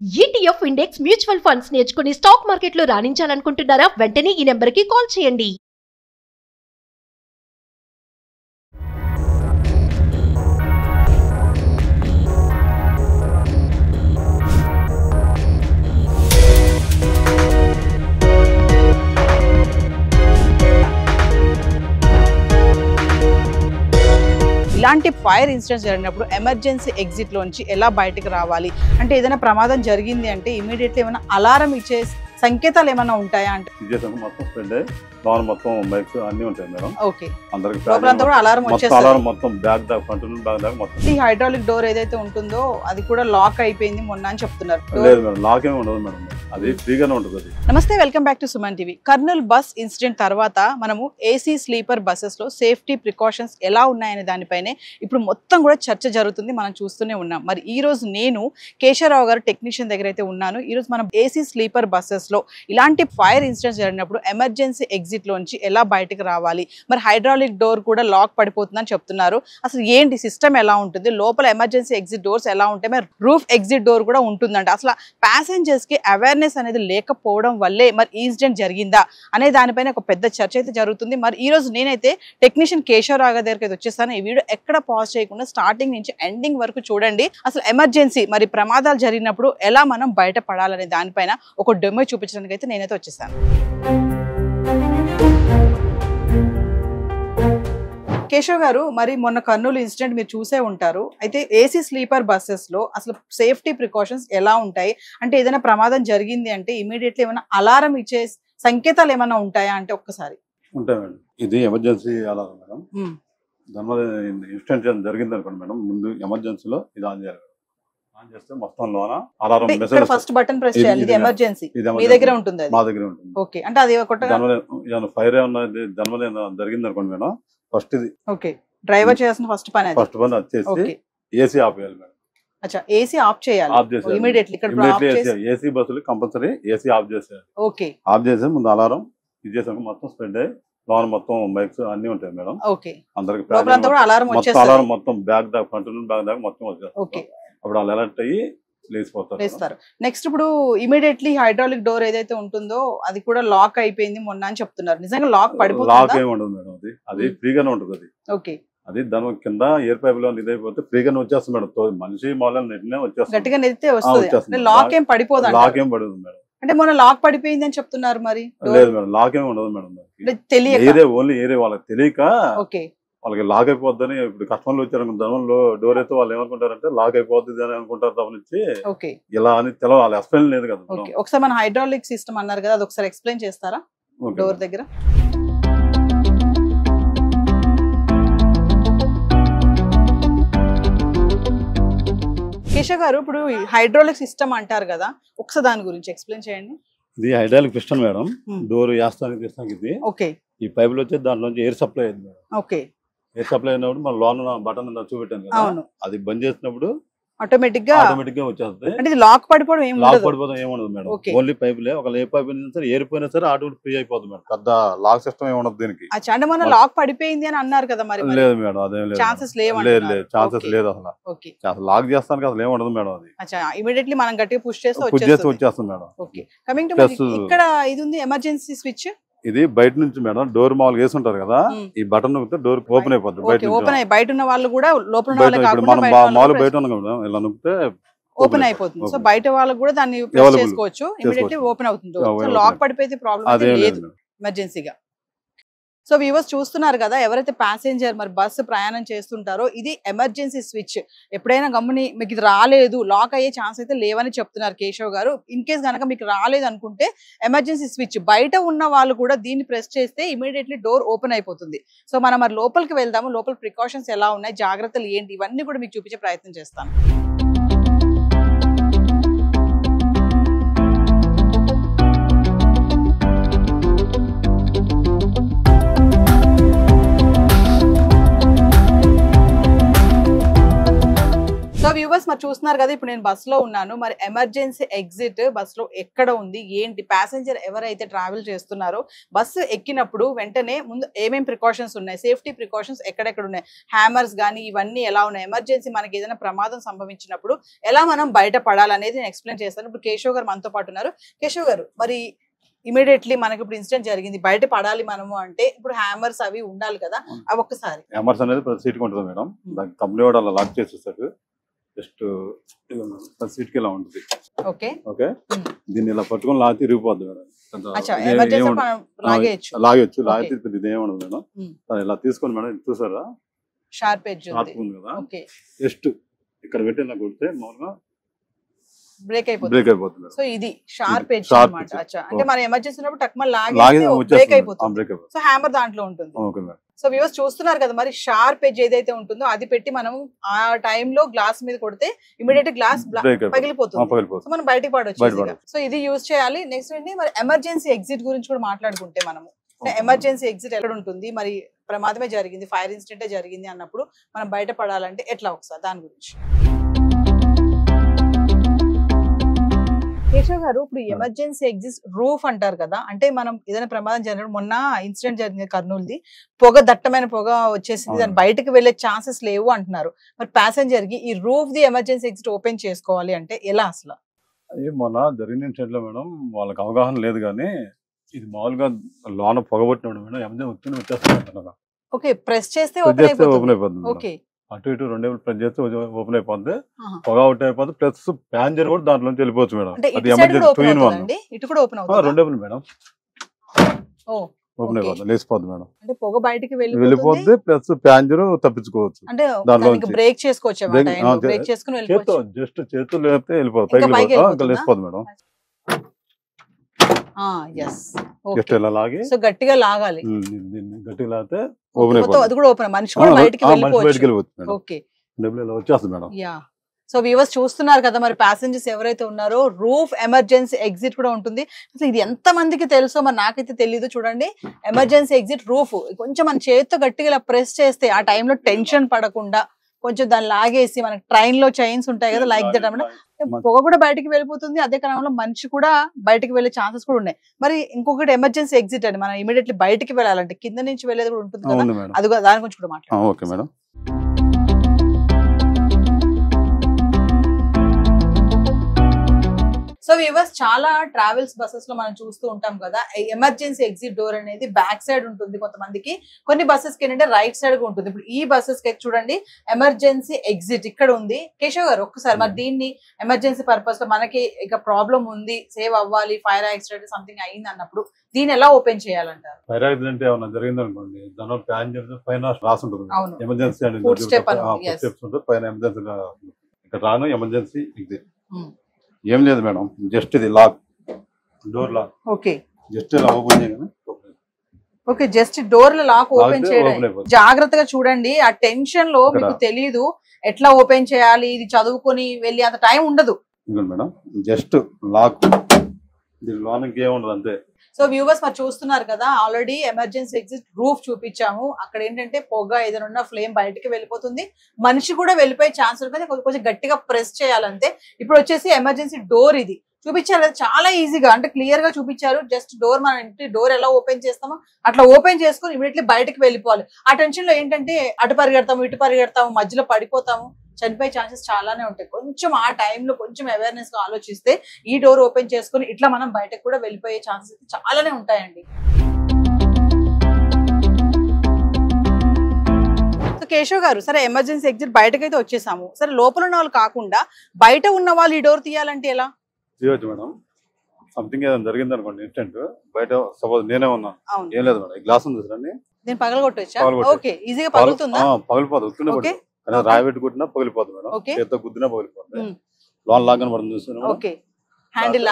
ETF index mutual funds నేర్చుకుని stock మార్కెట్లో రాణించాలనుకుంటున్నారా? వెంటనే ఈ నెంబర్కి కాల్ చేయండి. ఇలాంటి ఫైర్ ఇన్సిడెంట్స్ జరిగినప్పుడు ఎమర్జెన్సీ ఎగ్జిట్ లోంచి ఎలా బయటకు రావాలి అంటే ఏదైనా ప్రమాదం జరిగింది అంటే ఇమీడియట్లీ ఏమైనా అలారం ఇచ్చే సంకేతాలు ఏమైనా ఉంటాయా అంటే మొత్తం స్ప్రెడ్ అయ్యి లోన్ మొత్తం బైక్స్ అన్ని ఉంటాయి మేడం. ఓకే, అందరికి లోపలంతా కూడా అలారం వచ్చేస్తుంది. మొత్తం బ్యాగ్ దాకా ఫ్రంట్ నుండి బ్యాగ్ దాకా మొత్తం. ఈ హైడ్రాలిక్ డోర్ ఏదైతే ఉంటుందో అది కూడా లాక్ అయిపోయింది మొన్న అని చెప్తున్నారు. లేదు మేడం, లాక్ ఏమి ఉండదు మేడం, అది ఫ్రీగానే ఉంటుంది అది. నమస్తే, welcome back to Suman TV. Kurnool bus incident తర్వాత మనము ఏసీ స్లీపర్ బస్సెస్ లో సేఫ్టీ ప్రికాషన్స్ ఎలా ఉన్నాయనే దానిపైనే ఇప్పుడు మొత్తం కూడా చర్చ జరుగుతుంది, మనం చూస్తూనే ఉన్నాం. మరి ఈ రోజు నేను కేశవరావు గారు టెక్నీషియన్ దగ్గర అయితే ఉన్నాను. ఈ రోజు మనం ఏసీ స్లీపర్ బస్సెస్ లో ఇలాంటి ఫైర్ ఇన్సిడెంట్స్ జరిగినప్పుడు ఎమర్జెన్సీ ఎగ్జిట్ లోంచి ఎలా బయటకు రావాలి, మరి హైడ్రాలిక్ డోర్ కూడా లాక్ పడిపోతుందని చెప్తున్నారు. అసలు ఏంటి సిస్టమ్ ఎలా ఉంటుంది, లోపల ఎమర్జెన్సీ ఎగ్జిట్ డోర్స్ ఎలా ఉంటాయి, మరి రూఫ్ ఎగ్జిట్ డోర్ కూడా ఉంటుందంట. అసలు ప్యాసింజర్స్ కి అవేర్నెస్ అనేది లేకపోవడం వల్లే మరి ఈ ఇన్సిడెంట్ జరిగిందా అనే దానిపైన ఒక పెద్ద చర్చ అయితే జరుగుతుంది. మరి ఈ రోజు నేనైతే టెక్నీషియన్ కేశవరావు గారి దగ్గరికి అయితే వచ్చేసాను. ఈ వీడియో ఎక్కడ పాజ్ చేయకుండా స్టార్టింగ్ నుంచి ఎండింగ్ వరకు చూడండి. అసలు ఎమర్జెన్సీ మరి ప్రమాదాలు జరిగినప్పుడు ఎలా మనం బయటపడాలనే దానిపైన ఒక డెమో చూపించడానికి అయితే నేనైతే వచ్చేసాను. కేశవ్ గారు, మరి మొన్న కర్నూలు ఇన్సిడెంట్ మీరు చూసే ఉంటారు. అయితే ఏసీ స్లీపర్ బస్సెస్ లో అసలు సేఫ్టీ ప్రికాషన్స్ ఎలా ఉంటాయి అంటే ఏదైనా ప్రమాదం జరిగింది అంటే ఇమీడియట్లీ ఏమైనా అలారం ఇచ్చే సంకేతాలు ఏమైనా ఉంటాయా అంటే ఒక్కసారి. ఉంటాయి మేడం, ఇది ఎమర్జెన్సీ అలారం మేడం. దానివల్ల ఇన్సిడెంట్ జరిగింది అనుకోండి మేడం, ముందు ఎమర్జెన్సీలో ఇది ఆన్ చేయాలి. ఆన్ చేస్తే మొత్తం లోన alarm message first button press చేయాలి. ఇది ఎమర్జెన్సీ మీ దగ్గర ఉంటుంది, మా దగ్గర ఉంటుంది. ఓకే, అంటే అది దానివల్ల ఫైర్ ఏమన్నా దానివల్ల జరిగింది అనుకోండి మేడం, ఫస్ట్ ఇది ఓకే డ్రైవర్ చేయాల్సిన ఫస్ట్ పని వచ్చేసి ఏసీ ఆఫ్ చేయాలి మేడం. అచ్చా, ఏసీ ఆఫ్ చేయాలి, ఆఫ్ చేసి ఇమిడియట్లీ ఏసీ బస్సులు కంపల్సరీ ఏసీ ఆఫ్ చేసేయాలి. ఓకే, ఆఫ్ చేసి ముందు అలారం ఇది చేసాక మొత్తం స్ప్రెడ్ అయ్యి లోన్ మొత్తం బైక్స్ అన్ని ఉంటాయి మేడం. ఓకే, అందరికి అలారం మొత్తం బ్యాగ్ దాకా ఫ్రంట్ నుండి బ్యాగ్ దాకా మొత్తం వచ్చేస్తుంది. అప్పుడు వాళ్ళు అలర్ట్ అయ్యి లేస్తారు. నెక్స్ట్ ఇప్పుడు ఇమీడియట్లీ హైడ్రాలిక్ డోర్ ఏదైతే ఉంటుందో అది కూడా లాక్ అయిపోయింది మొన్న అని చెప్తున్నారు. నిజంగా లాక్ పడిపోతుందా? లాక్ ఏమి ఉండదు మేడం, అది ఫ్రీగానే ఉంటుంది అది. ఓకే, అది దాని కింద ఎయిర్ పైప్ లో ఇదైపోతే ఫ్రీగానే వచ్చేస్తుంది మేడం. మనిషి మూలం నెట్టినే వచ్చేస్తుంది, గట్టిగా నెత్తే వస్తుంది. లాక్ ఏం పడిపోదు? లాక్ ఏం పడదు మేడం. అంటే మొన్న లాక్ పడిపోయింది అని చెప్తున్నారు. మరి లేదు మేడం, లాక్ ఏమి ఉండదు మేడం. తెలియక ఓన్లీ ఏరియా వాళ్ళకి తెలియక ఓకే వాళ్ళకి లాక్ అయిపోద్దని. ఇప్పుడు కస్టమర్లు వచ్చారు దానిలో డోర్ అయితే వాళ్ళు ఏమనుకుంటారంటే లాక్ అయిపోద్ది అని అనుకుంటారు తప్ప నుంచి ఇలా అని తెలవాలి, వాళ్ళు ఎక్స్ప్లెయిన్ లేదు కదా. ఒకసారి మన హైడ్రాలిక్ సిస్టమ్ అన్నారు కదా, అది ఒకసారి ఎక్స్ప్లెయిన్ చేస్తారా డోర్ దగ్గర? కేశవ్ గారు, ఇప్పుడు హైడ్రాలిక్ సిస్టమ్ అంటారు కదా, ఒకసారి దాని గురించి ఎక్స్ప్లెయిన్ చేయండి. ఇది హైడ్రాలిక్ పిస్టన్ మేడం. డోర్ వేస్తానికి తీస్తానికి ఇది ఓకే, ఈ పైపులు వచ్చి దాంట్లోంచి ఎయిర్ సప్లై అయింది మేడం. ఓకే, ఎయిర్ సప్లై అయినప్పుడు మన లోన్ బటన్ చూపెట్టాను కదా, అది బంద్ చేసినప్పుడు ఆటోమేటిక్ గా వచ్చేస్తుంది. అంటే లాక్ పడిపోవడం ఏముండదు మేడం, ఓన్లీ పైపులే. ఒక ఏ పైపు సరే ఏరిపోయినా సరే ఆటోమేటిక్ ఫ్రీ అయిపోతుంది మేడం. పెద్ద లాక్ సిస్టమ్ ఏముండదు దీనికి. అంటే మన లాక్ పడిపోయింది అని అన్నారు కదా, మరి లేదు మేడం, అదేం లేదు, ఛాన్సెస్ లేదు లేదు అసలు లాక్ చేస్తానికి అసలు ఏముండదు మేడం. అది ఇమీడియట్లీ మనం గట్టిగా పుష్ చేసి వచ్చేస్తుంది మేడం. ఓకే, కమింగ్ టు ఇక్కడ ఇది ఉంది ఎమర్జెన్సీ స్విచ్. ఇది బయట నుంచి మేడం డోర్ మామూలుగా వేసి ఉంటారు కదా, ఈ బటన్ నొక్కితే డోర్ ఓపెన్ అయిపోతుంది. బయట ఉన్న వాళ్ళు కూడా లోపల మనం మామూలు బయట ఉన్నాం మేడం, ఇలా నొక్కితే ఓపెన్ అయిపోతుంది. సో బయట వాళ్ళకి కూడా దాన్ని చేసుకోవచ్చు, ఇమీడియట్లీ ఓపెన్ అవుతుంది. లాక్ పడిపోతే ప్రాబ్లం లేదు ఎమర్జెన్సీగా. సో వ్యూవర్స్ చూస్తున్నారు కదా, ఎవరైతే ప్యాసింజర్ మరి బస్సు ప్రయాణం చేస్తుంటారో ఇది ఎమర్జెన్సీ స్విచ్. ఎప్పుడైనా గమ్ముని మీకు ఇది రాలేదు, లాక్ అయ్యే ఛాన్స్ అయితే లేవని చెప్తున్నారు కేశవ్ గారు. ఇన్ కేస్ కనుక మీకు రాలేదు అనుకుంటే ఎమర్జెన్సీ స్విచ్ బయట ఉన్న వాళ్ళు కూడా దీన్ని ప్రెస్ చేస్తే ఇమీడియట్లీ డోర్ ఓపెన్ అయిపోతుంది. సో మనం మరి లోపలికి వెళ్దాము, లోపల ప్రికాషన్స్ ఎలా ఉన్నాయి, జాగ్రత్తలు ఏంటి, ఇవన్నీ కూడా మీకు చూపించే ప్రయత్నం చేస్తాను. సో వ్యూవర్స్, మరి మరి చూస్తున్నారు కదా, ఇప్పుడు నేను బస్ లో ఉన్నాను. మరి ఎమర్జెన్సీ ఎగ్జిట్ బస్ లో ఎక్కడ ఉంది ఏంటి, ప్యాసింజర్ ఎవరైతే ట్రావెల్ చేస్తున్నారో బస్సు ఎక్కినప్పుడు వెంటనే ముందు ఏమేం ప్రికాషన్స్ ఉన్నాయి, సేఫ్టీ ప్రికాషన్స్ ఎక్కడెక్కడ ఉన్నాయి, హ్యామర్స్ కానీ ఇవన్నీ ఎలా ఉన్నాయి, ఎమర్జెన్సీ మనకి ఏదైనా ప్రమాదం సంభవించినప్పుడు ఎలా మనం బయట పడాలనేది నేను ఎక్స్ప్లెయిన్ చేస్తాను. ఇప్పుడు కేశవ్ గారు మనతో పాటు ఉన్నారు. కేశవ్ గారు, మరి ఇమీడియట్లీ మనకి ఇప్పుడు ఇన్సిడెంట్ జరిగింది, బయట పడాలి మనము అంటే ఇప్పుడు హ్యామర్స్ అవి ఉండాలి కదా, అవి ఒక్కసారి. హ్యామర్స్ అనేది ప్రతి సీట్ ఉంటుంది మేడం, దానికి కంపెనీ వాడు అలా లాక్ చేసేస్తాడు. జస్ట్ ప్రతి సీట్ కి ఇలా ఉంటుంది. ఓకే ఓకే, దీన్ని ఇలా పట్టుకొని లాగితే ఇరిగిపోద్ది మేడం. లాగేయచ్చు, లాగితే ఇది ఏమఉండదు మేడం. ఇలా తీసుకొని మేడం, చూసారా షార్ప్ ఎడ్జ్ ఉంది కదా, జస్ట్ ఇక్కడ పెట్టి ఇలా కొడితే మామూలుగా బ్రేక్ అయిపోతుంది. సో ఇది షార్ప్ ఎడ్జ్ అన్నమాట. అంటే మన ఎమర్జెన్సీ ఉన్నప్పుడు టక్మన్ లాగి బ్రేక్ అయిపోతుంది. సో హ్యామర్ దాంట్లో ఉంటుంది. సో వ్యూవర్స్ చూస్తున్నారు కదా, మరి షార్ప్ ఎడ్జ్ ఏదైతే ఉంటుందో అది పెట్టి మనం ఆ టైంలో గ్లాస్ మీద కొడితే ఇమీడియట్ గ్లాస్ పగిలిపోతుంది. సో మనం బయటకు పడవచ్చు. సో ఇది యూజ్ చేయాలి. నెక్స్ట్ ఏంటి, మరి ఎమర్జెన్సీ ఎగ్జిట్ గురించి కూడా మాట్లాడుకుంటే మనము ఎమర్జెన్సీ ఎగ్జిట్ ఎక్కడ ఉంటుంది, మరి ప్రమాదమే జరిగింది, ఫైర్ ఇన్సిడెంటే జరిగింది అన్నప్పుడు మనం బయట పడాలంటే ఎట్లా, ఒకసారి దాని గురించి. కేశవ్ గారు, ఇప్పుడు ఎమర్జెన్సీ ఎగ్జిట్ రూఫ్ అంటారు కదా, అంటే మనం ఏదైనా ప్రమాదం జరిగినప్పుడు, మొన్న ఇన్సిడెంట్ జరిగింది కర్నూలుది, పొగ దట్టమైన పొగ వచ్చేసింది, దాని బయటకు వెళ్లే ఛాన్సెస్ లేవు అంటున్నారు. మరి ప్యాసింజర్ కి ఈ roof the emergency exit open చేసుకోవాలి అంటే ఎలా అసలు? మొన్న జరిగిన ఇన్సిడెంట్ లో మేడం వాళ్ళకి అవగాహన లేదు, కానీ ఇది మామూలుగా లోన పొగబట్టినప్పుడు మేడం ఎమర్జెన్సీ వచ్చేస్తుంది. ఓకే, ప్రెస్ చేస్తే ఓపెన్ అయిపోతుంది. ఓకే, అటు ఇటు రెండే ప్రెస్ చేస్తే ఓపెన్ అయిపోద్ది, పొగ అవుట్ అయిపోతుంది, ప్లస్ ప్యాసింజర్ కూడా దాంట్లో వెళ్ళిపోవచ్చు మేడం. అది ఎమర్జెన్సీ ఇటు కూడా ఓపెన్ అవుతుంది. రెండేపులు మేడం ఓపెన్ అయిపోతుంది, లేచిపోద్ది మేడం. అంటే పొగ బయటికి వెళ్ళిపోద్ది, ప్లస్ ప్యాసింజర్ తప్పించుకోవచ్చు. అంటే దాంట్లో బ్రేక్ చేసుకోవచ్చు, జస్ట్ చేతులు లేపితే వెళ్ళిపోతుంది, లేచిపోద్ది మేడం. జస్ట్ ఇలా లాగి గట్టిగా లాగాలి, గట్టిగా లాగితే అది కూడా ఓపెన్, మనిషి కూడా బయటికి వెళ్ళిపోవచ్చు. ఓకే, వచ్చేస్తుంది మేడం. సో వ్యూవర్స్ చూస్తున్నారు కదా, మరి ప్యాసింజర్స్ ఎవరైతే ఉన్నారో రూఫ్ ఎమర్జెన్సీ ఎగ్జిట్ కూడా ఉంటుంది. అసలు ఇది ఎంత మందికి తెలుసో మరి నాకైతే తెలియదు. చూడండి, ఎమర్జెన్సీ ఎగ్జిట్ రూఫ్ కొంచెం మన చేతితో గట్టిగా ఇలా ప్రెస్ చేస్తే ఆ టైంలో టెన్షన్ పడకుండా కొంచెం దాన్ని లాగేసి, మనకి ట్రైన్ లో చైన్స్ ఉంటాయి కదా లైక్ దట్ అన్నమాట, పొగ కూడా బయటికి వెళ్ళిపోతుంది, అదే క్రమంలో మనిషి కూడా బయటకు వెళ్ళే ఛాన్సెస్ కూడా ఉన్నాయి. మరి ఇంకొకటి ఎమర్జెన్సీ ఎగ్జిట్ అండి, మనం ఇమీడియట్లీ బయటికి వెళ్ళాలంటే కింద నుంచి వెళ్ళేది కూడా ఉంటుంది కదా, అది దాని గురించి కూడా మాట్లాడాలి. సో వ్యూవర్స్, చాలా ట్రావెల్స్ బస్సెస్ లో మనం చూస్తూ ఉంటాం కదా, ఎమర్జెన్సీ ఎగ్జిట్ డోర్ అనేది బ్యాక్ సైడ్ ఉంటుంది కొంతమందికి, కొన్ని బస్సెస్ కి ఏంటంటే రైట్ సైడ్ గా ఉంటుంది. ఇప్పుడు ఈ బస్సెస్ కి చూడండి ఎమర్జెన్సీ ఎగ్జిట్ ఇక్కడ ఉంది. కేశవ్ గారు, ఒక్కసారి మరి దీన్ని ఎమర్జెన్సీ పర్పస్ లో మనకి ఇక ప్రాబ్లం ఉంది, సేవ్ అవ్వాలి, ఫైర్ యాక్సిడెంట్ సంథింగ్ అయింది అన్నప్పుడు దీన్ని ఎలా ఓపెన్ చేయాలంటారు? ఫైర్ యాక్సిడెంట్ ఏమన్నా జరిగింది అనుకోండి, దానిలో ప్యాసింజర్ పైన రాసి ఉంటుంది ఎమర్జెన్సీ అనేది, స్టెప్స్ ఉంటుంది పైన ఎమర్జెన్సీ, ఇక్కడ రాను ఎమర్జెన్సీ ఎగ్జిట్. ఏం లేదు మేడం, జస్ట్ ఇది lock, door lock. Okay, just ఇలా ఓపెన్ చేయగానే. Okay, just door lock open చేయడం. జాగ్రత్తగా చూడండి, ఆ టెన్షన్ లో మీకు తెలియదు ఎట్లా ఓపెన్ చేయాలి, ఇది చదువుకొని వెళ్ళి అంత టైం ఉండదు మేడం. జస్ట్ లాక్, దీని లోనికి ఏముండదు అంతే. సో వ్యూవర్స్ మరి చూస్తున్నారు కదా, ఆల్రెడీ ఎమర్జెన్సీ ఎగ్జిట్ రూఫ్ చూపించాము. అక్కడ ఏంటంటే పొగ ఏదైనా ఫ్లేమ్ బయటకి వెళ్ళిపోతుంది, మనిషి కూడా వెళ్ళిపోయే ఛాన్స్ ఉంటుంది, కొంచెం గట్టిగా ప్రెస్ చేయాలంతే. ఇప్పుడు వచ్చేసి ఎమర్జెన్సీ డోర్ ఇది చూపించారు కదా, చాలా ఈజీగా అంటే క్లియర్ గా చూపించారు. జస్ట్ డోర్, మన ఇంటి డోర్ ఎలా ఓపెన్ చేస్తామో అట్లా ఓపెన్ చేసుకుని ఇమీడియట్లీ బయటకు వెళ్ళిపోవాలి. ఆ టెన్షన్ లో ఏంటంటే అటు పరిగెడతాము, ఇటు పరిగెడతాము, మధ్యలో పడిపోతాము, చనిపోయే ఛాన్సెస్ చాలానే ఉంటాయి. కొంచెం ఆ టైంలో కొంచెం అవేర్నెస్ గా ఆలోచిస్తే ఈ డోర్ ఓపెన్ చేసుకుని ఇట్లా మనం బయటకు కూడా వెళ్ళిపోయే ఛాన్సెస్ చాలానే ఉంటాయండి. సో కేశవ్ గారు, సరే ఎమర్జెన్సీ ఎగ్జిట్ బయటకైతే వచ్చేసాము, సరే లోపల ఉన్న వాళ్ళు కాకుండా బయట ఉన్న వాళ్ళు ఈ డోర్ తీయాలంటే ఎలా? తీయవచ్చు మేడం. సంథింగ్ ఏదైనా జరిగింది అనుకోండి ఇన్స్టెంట్, బయట సపోజ్ నేనే ఉన్నాను, ఏం లేదు మేడం, గ్లాస్ ఉంది చూడండి, నేను పగలగొట్టొచ్చా? ఓకే, ఈజీగా పగులుతుందా? పగిలిపోతుంది, రాయి పెట్టి కొట్టినా పగిలిపోతుంది మేడం, చేతితో గుద్దినా పగిలిపోతుంది. లోన్ లాగా పడుతుంది చూస్తున్నాం, హ్యాండిల్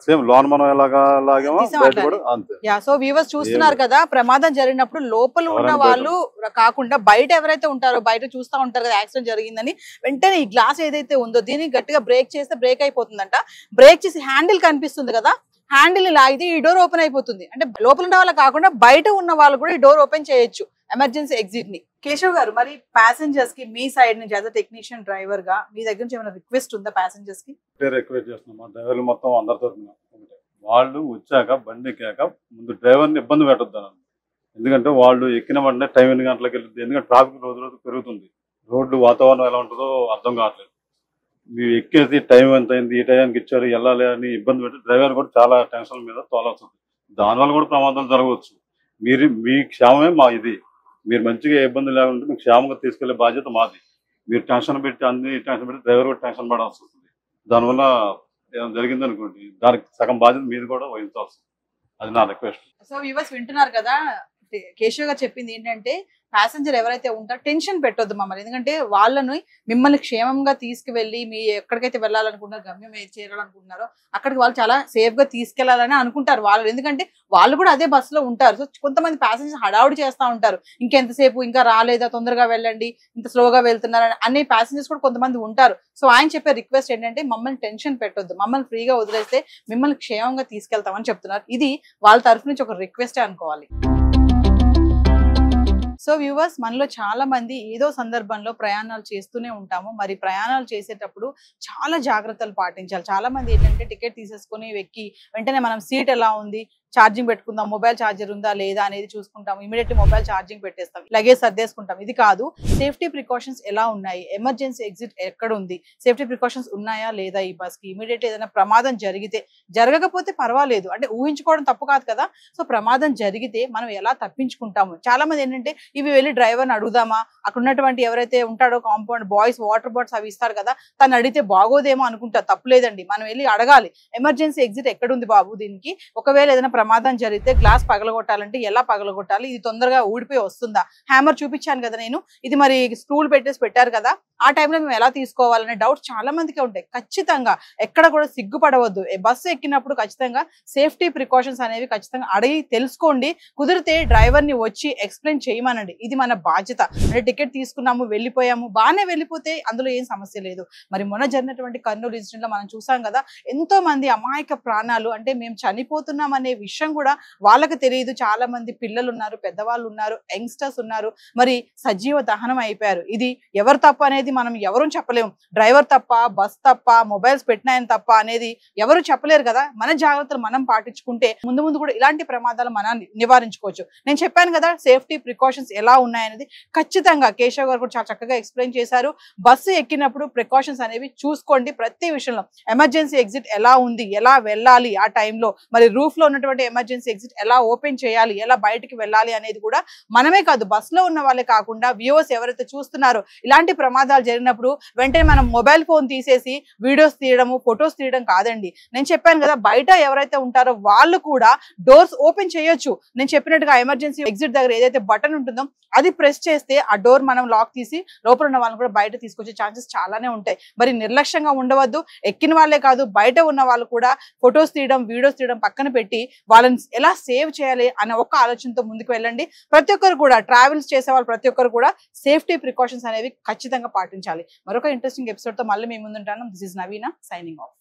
సేమ్ లోన్ మనం ఎలాగా లాగామో బయట కూడా అంతే. సో వ్యూవర్స్ చూస్తున్నారు కదా, ప్రమాదం జరిగినప్పుడు లోపల ఉన్న వాళ్ళు కాకుండా బయట ఎవరైతే ఉంటారో, బయట చూస్తూ ఉంటారు కదా యాక్సిడెంట్ జరిగిందని, వెంటనే ఈ గ్లాస్ ఏదైతే ఉందో దీన్ని గట్టిగా బ్రేక్ చేస్తే బ్రేక్ అయిపోతుందంట. బ్రేక్ చేసి హ్యాండిల్ కనిపిస్తుంది కదా, హ్యాండిల్ లాగితే ఈ డోర్ ఓపెన్ అయిపోతుంది. అంటే లోపల ఉన్న వాళ్ళు కాకుండా బయట ఉన్న వాళ్ళు కూడా ఈ డోర్ ఓపెన్ చేయొచ్చు. ఎమర్జెన్సీ ఎగ్జిట్ ని. కేశవ్ గారు, మరి ప్యాసింజర్స్ కి మీ సైడ్ నుంచి యాజ్ అ టెక్నీషియన్ డ్రైవర్ గా మీ దగ్గర నుంచి ఏమైనా రిక్వెస్ట్ ఉందా ప్యాసింజర్స్ కి? రిక్వెస్ట్ చేస్తున్నాం డ్రైవర్లు మొత్తం అందరితో, వాళ్ళు వచ్చాక బండి ఎక్కాక ముందు డ్రైవర్ని ఇబ్బంది పెట్టొద్దాను. ఎందుకంటే వాళ్ళు ఎక్కిన వెంటనే టైం 8 గంటలకు వెళ్తుంది. ఎందుకంటే ట్రాఫిక్ రోజు రోజు పెరుగుతుంది, రోడ్డు వాతావరణం ఎలా ఉంటుందో అర్థం కావట్లేదు. మీరు ఎక్కేసి టైం ఎంత అయింది, ఈ టైంకి ఇచ్చారు, వెళ్ళాలి అని ఇబ్బంది పెట్టి డ్రైవర్ కూడా చాలా టెన్షన్ మీద తోలాల్సి ఉంటుంది. దానివల్ల కూడా ప్రమాదాలు జరగవచ్చు. మీ క్షేమమే మా ఇది. మీరు మంచిగా ఇబ్బంది లేకుండా మీకు క్షేమంగా తీసుకెళ్లే బాధ్యత మాది. మీరు టెన్షన్ పెట్టి అన్ని టెన్షన్ పెట్టి డ్రైవర్ కూడా టెన్షన్ పడాల్సి వస్తుంది. దానివల్ల ఏమైనా జరిగింది అనుకోండి, దానికి సగం బాధ్యత మీది కూడా వహించాల్సి వస్తుంది. అది నా రిక్వెస్ట్. సో వ్యూవర్స్ వింటున్నారు కదా, కేశవ్ గారు చెప్పింది ఏంటంటే ప్యాసింజర్ ఎవరైతే ఉంటారో టెన్షన్ పెట్టొద్దు మమ్మల్ని. ఎందుకంటే వాళ్ళని మిమ్మల్ని క్షేమంగా తీసుకువెళ్ళి మీ ఎక్కడికైతే వెళ్ళాలనుకుంటున్నారో, గమ్యం చేరాలనుకుంటున్నారో అక్కడికి వాళ్ళు చాలా సేఫ్ గా తీసుకెళ్లాలని అనుకుంటారు వాళ్ళు. ఎందుకంటే వాళ్ళు కూడా అదే బస్సులో ఉంటారు. సో కొంతమంది ప్యాసింజర్స్ హడావుడి చేస్తూ ఉంటారు, ఇంకెంతసేపు, ఇంకా రాలేదా, తొందరగా వెళ్ళండి, ఇంత స్లోగా వెళ్తున్నారని అనే ప్యాసింజర్స్ కూడా కొంతమంది ఉంటారు. సో ఆయన చెప్పే రిక్వెస్ట్ ఏంటంటే మమ్మల్ని టెన్షన్ పెట్టొద్దు, మమ్మల్ని ఫ్రీగా వదిలేస్తే మిమ్మల్ని క్షేమంగా తీసుకెళ్తామని చెప్తున్నారు. ఇది వాళ్ళ తరఫు నుంచి ఒక రిక్వెస్టే అనుకోవాలి. సో వ్యూవర్స్, మనలో చాలా మంది ఏదో సందర్భంలో ప్రయాణాలు చేస్తూనే ఉంటాము. మరి ప్రయాణాలు చేసేటప్పుడు చాలా జాగ్రత్తలు పాటించాలి. చాలా మంది ఏంటంటే టికెట్ తీసేసుకొని ఎక్కి వెంటనే మనం సీట్ ఎలా ఉంది, ఛార్జింగ్ పెట్టుకుందాం, మొబైల్ ఛార్జర్ ఉందా లేదా అనేది చూసుకుంటాం, ఇమీడియట్లీ మొబైల్ ఛార్జింగ్ పెట్టేస్తాం, లగేజ్ సర్దేసుకుంటాం. ఇది కాదు. సేఫ్టీ ప్రికాషన్స్ ఎలా ఉన్నాయి, ఎమర్జెన్సీ ఎగ్జిట్ ఎక్కడ ఉంది, సేఫ్టీ ప్రికాషన్స్ ఉన్నాయా లేదా ఈ బస్ కి, ఇమీడియట్లీ ఏదైనా ప్రమాదం జరిగితే, జరగకపోతే పర్వాలేదు, అంటే ఊహించుకోవడం తప్పు కాదు కదా. సో ప్రమాదం జరిగితే మనం ఎలా తప్పించుకుంటాము. చాలా మంది ఏంటంటే ఇవి వెళ్ళి డ్రైవర్ని అడుగుదామా, అక్కడ ఉన్నటువంటి ఎవరైతే ఉంటాడో కాంపౌండ్ బాయ్స్ వాటర్ బాటిల్స్ అవి ఇస్తారు కదా, తను అడిగితే బాగోదేమో అనుకుంటారు. తప్పులేదండి, మనం వెళ్ళి అడగాలి, ఎమర్జెన్సీ ఎగ్జిట్ ఎక్కడుంది బాబు, దీనికి ఒకవేళ ఏదైనా ప్రమాదం జరిగితే గ్లాస్ పగలగొట్టాలంటే ఎలా పగలగొట్టాలి, ఇది తొందరగా ఊడిపోయి వస్తుందా, హ్యామర్ చూపించాను కదా నేను, ఇది మరి స్క్రూలు పెట్టారు కదా, ఆ టైంలో మేము ఎలా తీసుకోవాలనే డౌట్స్ చాలా మందికి ఉంటాయి. ఖచ్చితంగా ఎక్కడ కూడా సిగ్గుపడవద్దు. బస్సు ఎక్కినప్పుడు ఖచ్చితంగా సేఫ్టీ ప్రికాషన్స్ అనేవి ఖచ్చితంగా అడిగి తెలుసుకోండి. కుదిరితే డ్రైవర్ ని వచ్చి ఎక్స్ప్లెయిన్ చేయమనండి. ఇది మన బాధ్యత. అంటే టికెట్ తీసుకున్నాము, వెళ్ళిపోయాము, బాగానే వెళ్ళిపోతే అందులో ఏం సమస్య లేదు. మరి మొన్న జరిగినటువంటి కర్నూలు ఇన్సిడెంట్ లో మనం చూసాం కదా, ఎంతో మంది అమాయక ప్రాణాలు, అంటే మేము చనిపోతున్నాం అనే విషయం కూడా వాళ్ళకి తెలియదు. చాలా మంది పిల్లలు ఉన్నారు, పెద్దవాళ్ళు ఉన్నారు, యంగ్స్టర్స్ ఉన్నారు, మరి సజీవ దహనం అయిపోయారు. ఇది ఎవరు తప్ప అనేది మనం ఎవరు చెప్పలేము. డ్రైవర్ తప్ప, బస్ తప్ప, మొబైల్స్ పెట్టినాయని తప్ప అనేది ఎవరు చెప్పలేరు కదా. మన జాగ్రత్తలు మనం పాటించుకుంటే ముందు ముందు కూడా ఇలాంటి ప్రమాదాలు మనం నివారించుకోవచ్చు. నేను చెప్పాను కదా సేఫ్టీ ప్రికాషన్స్ ఎలా ఉన్నాయనేది. ఖచ్చితంగా కేశవ్ గారు కూడా చాలా చక్కగా ఎక్స్ప్లెయిన్ చేశారు. బస్సు ఎక్కినప్పుడు ప్రికాషన్స్ అనేవి చూసుకోండి. ప్రతి విషయంలో ఎమర్జెన్సీ ఎగ్జిట్ ఎలా ఉంది, ఎలా వెళ్ళాలి ఆ టైంలో, మరి రూఫ్ లో ఉన్నటువంటి ఎమర్జెన్సీ ఎగ్జిట్ ఎలా ఓపెన్ చేయాలి, ఎలా బయటికి వెళ్ళాలి అనేది కూడా మనమే కాదు, బస్ లో ఉన్న వాళ్ళే కాకుండా వ్యూవర్స్ ఎవరైతే చూస్తున్నారో, ఇలాంటి ప్రమాదాలు జరిగినప్పుడు వెంటనే మనం మొబైల్ ఫోన్ తీసేసి వీడియోస్ తీయడము, ఫొటోస్ తీయడం కాదండి. నేను చెప్పాను కదా, బయట ఎవరైతే ఉంటారో వాళ్ళు కూడా డోర్స్ ఓపెన్ చేయొచ్చు. నేను చెప్పినట్టుగా ఎమర్జెన్సీ ఎగ్జిట్ దగ్గర ఏదైతే బటన్ ఉంటుందో అది ప్రెస్ చేస్తే ఆ డోర్ మనం లాక్ తీసి లోపల ఉన్న వాళ్ళని కూడా బయట తీసుకొచ్చే ఛాన్సెస్ చాలానే ఉంటాయి. మరి నిర్లక్ష్యంగా ఉండవద్దు. ఎక్కిన వాళ్ళే కాదు, బయట ఉన్న వాళ్ళు కూడా ఫొటోస్ తీయడం, వీడియోస్ తీయడం పక్కన పెట్టి వాళ్ళని ఎలా సేవ్ చేయాలి అనే ఒక్క ఆలోచనతో ముందుకు వెళ్ళండి. ప్రతి ఒక్కరు కూడా, ట్రావెల్స్ చేసే వాళ్ళు ప్రతి ఒక్కరు కూడా సేఫ్టీ ప్రికాషన్స్ అనేవి ఖచ్చితంగా పాటించాలి. మరొక ఇంట్రెస్టింగ్ ఎపిసోడ్ తో మళ్ళీ మీ ముందుంటాను. This is Naveena signing of.